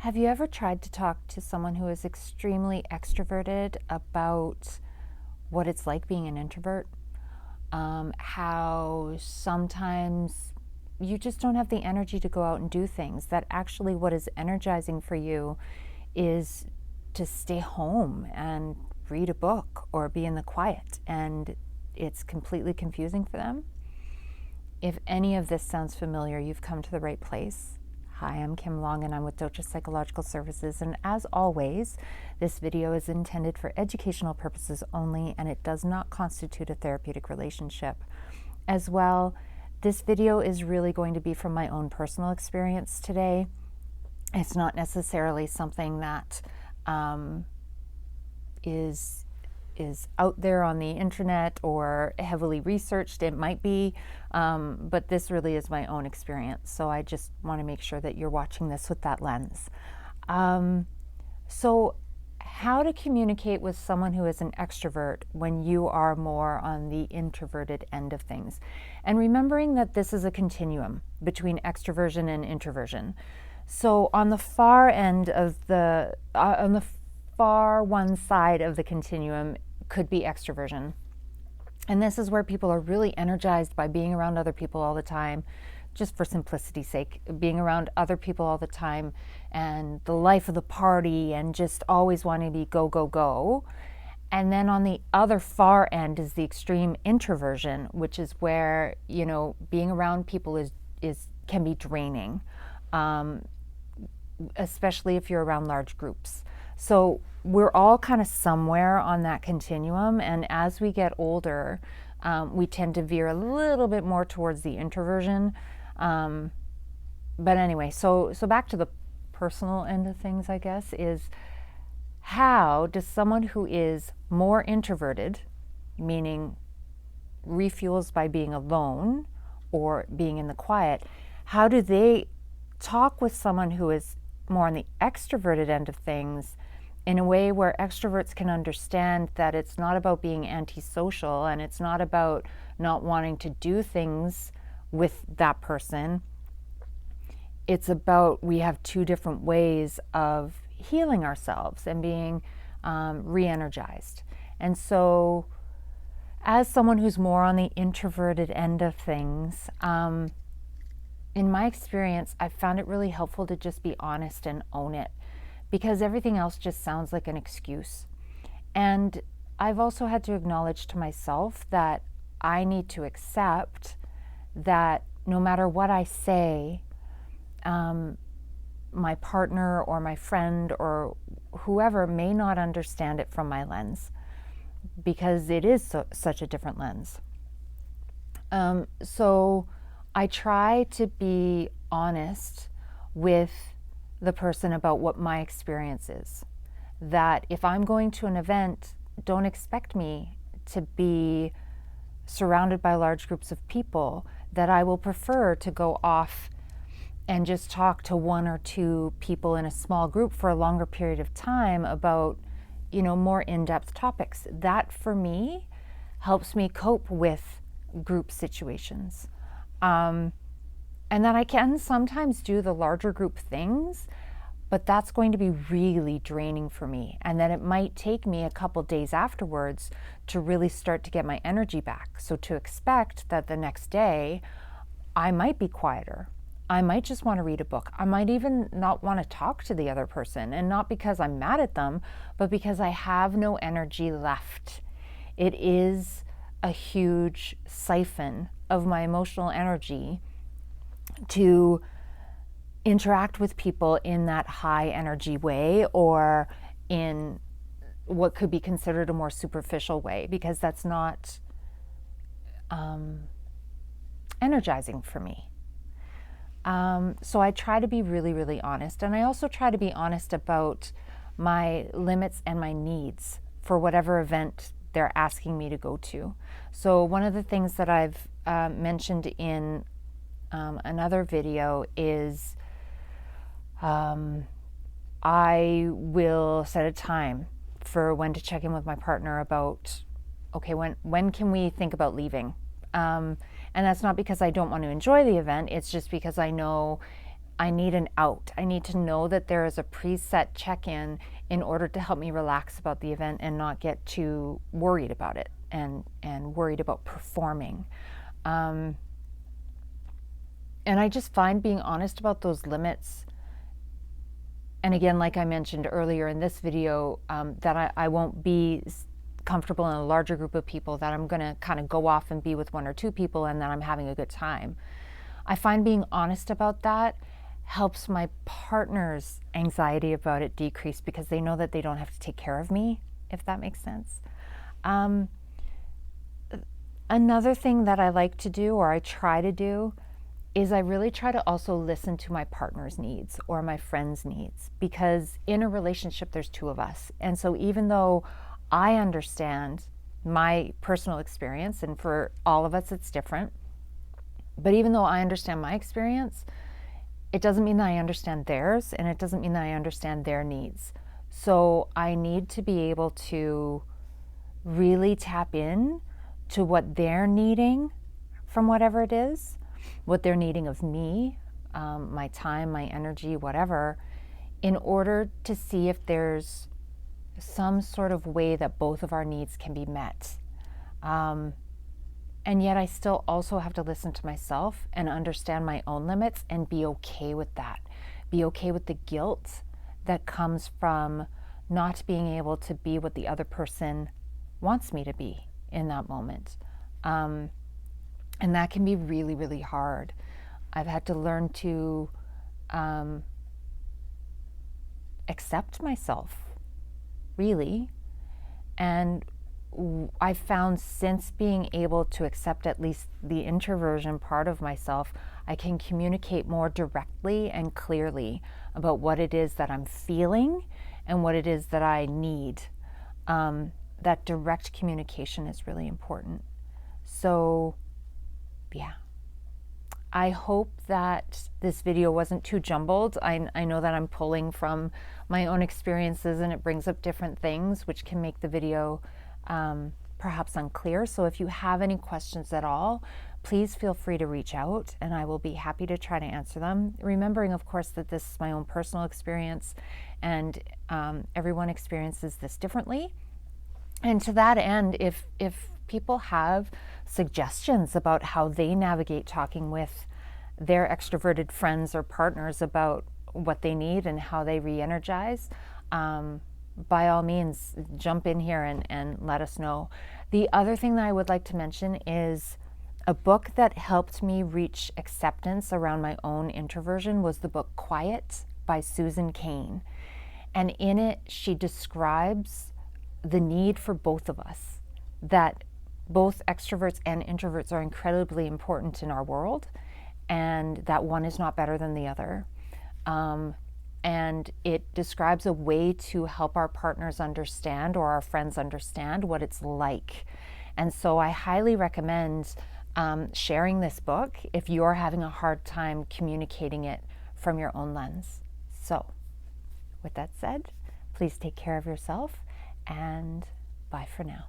Have you ever tried to talk to someone who is extremely extroverted about what it's like being an introvert? How sometimes you just don't have the energy to go out and do things, that actually what is energizing for you is to stay home and read a book or be in the quiet, and it's completely confusing for them. If any of this sounds familiar, you've come to the right place. Hi, I'm Kim Long and I'm with Docha Psychological Services, and as always, this video is intended for educational purposes only and it does not constitute a therapeutic relationship. As well, this video is really going to be from my own personal experience today. It's not necessarily something that is out there on the internet or heavily researched. It might be, but this really is my own experience. So I just want to make sure that you're watching this with that lens. So how to communicate with someone who is an extrovert when you are more on the introverted end of things. And remembering that this is a continuum between extroversion and introversion. So on the far end of on the far one side of the continuum could be extroversion. And this is where people are really energized by being around other people all the time, just for simplicity's sake, being around other people all the time and the life of the party and just always wanting to be go, go, go. And then on the other far end is the extreme introversion, which is where, being around people can be draining, especially if you're around large groups. So we're all kind of somewhere on that continuum, and as we get older, we tend to veer a little bit more towards the introversion. But anyway, so back to the personal end of things, I guess, is how does someone who is more introverted, meaning refuels by being alone or being in the quiet, how do they talk with someone who is more on the extroverted end of things in a way where extroverts can understand that it's not about being antisocial and it's not about not wanting to do things with that person. It's about we have two different ways of healing ourselves and being re-energized. And so as someone who's more on the introverted end of things, in my experience, I've found it really helpful to just be honest and own it, because everything else just sounds like an excuse. And I've also had to acknowledge to myself that I need to accept that no matter what I say, my partner or my friend or whoever may not understand it from my lens, because it is such a different lens. So I try to be honest with the person about what my experience is. That if I'm going to an event, don't expect me to be surrounded by large groups of people, that I will prefer to go off and just talk to one or two people in a small group for a longer period of time about, more in-depth topics. That for me helps me cope with group situations. And that I can sometimes do the larger group things, but that's going to be really draining for me. And then it might take me a couple days afterwards to really start to get my energy back. So to expect that the next day, I might be quieter. I might just want to read a book. I might even not want to talk to the other person, and not because I'm mad at them, but because I have no energy left. It is a huge siphon of my emotional energy to interact with people in that high energy way, or in what could be considered a more superficial way, because that's not energizing for me. So I try to be really, really honest, and I also try to be honest about my limits and my needs for whatever event they're asking me to go to. So one of the things that I've mentioned in another video is I will set a time for when to check in with my partner about, okay, when can we think about leaving? And that's not because I don't want to enjoy the event. It's just because I know I need an out. I need to know that there is a preset check-in in order to help me relax about the event and not get too worried about it and worried about performing. And I just find being honest about those limits, and again, like I mentioned earlier in this video, that I won't be comfortable in a larger group of people, that I'm going to kind of go off and be with 1 or 2 people and that I'm having a good time. I find being honest about that helps my partner's anxiety about it decrease, because they know that they don't have to take care of me, if that makes sense. Another thing that I like to do, or I try to do, is I really try to also listen to my partner's needs or my friend's needs, because in a relationship there's 2 of us. And so even though I understand my personal experience, and for all of us it's different, but even though I understand my experience, it doesn't mean that I understand theirs, and it doesn't mean that I understand their needs. So I need to be able to really tap in to what they're needing from whatever it is, what they're needing of me, my time, my energy, whatever, in order to see if there's some sort of way that both of our needs can be met. And yet I still also have to listen to myself and understand my own limits and be okay with that. Be okay with the guilt that comes from not being able to be what the other person wants me to be in that moment. And that can be really, really hard. I've had to learn to accept myself, really. And I found, since being able to accept at least the introversion part of myself, I can communicate more directly and clearly about what it is that I'm feeling and what it is that I need. That direct communication is really important. So, yeah. I hope that this video wasn't too jumbled. I know that I'm pulling from my own experiences, and it brings up different things, which can make the video perhaps unclear. So if you have any questions at all, please feel free to reach out, and I will be happy to try to answer them. Remembering, of course, that this is my own personal experience, and everyone experiences this differently. And to that end, if people have suggestions about how they navigate talking with their extroverted friends or partners about what they need and how they re-energize, by all means, jump in here and let us know. The other thing that I would like to mention is a book that helped me reach acceptance around my own introversion was the book Quiet by Susan Cain. And in it, she describes the need for both of us, that both extroverts and introverts are incredibly important in our world, and that one is not better than the other. And it describes a way to help our partners understand, or our friends understand, what it's like. And so I highly recommend sharing this book if you're having a hard time communicating it from your own lens. So, with that said, please take care of yourself, and bye for now.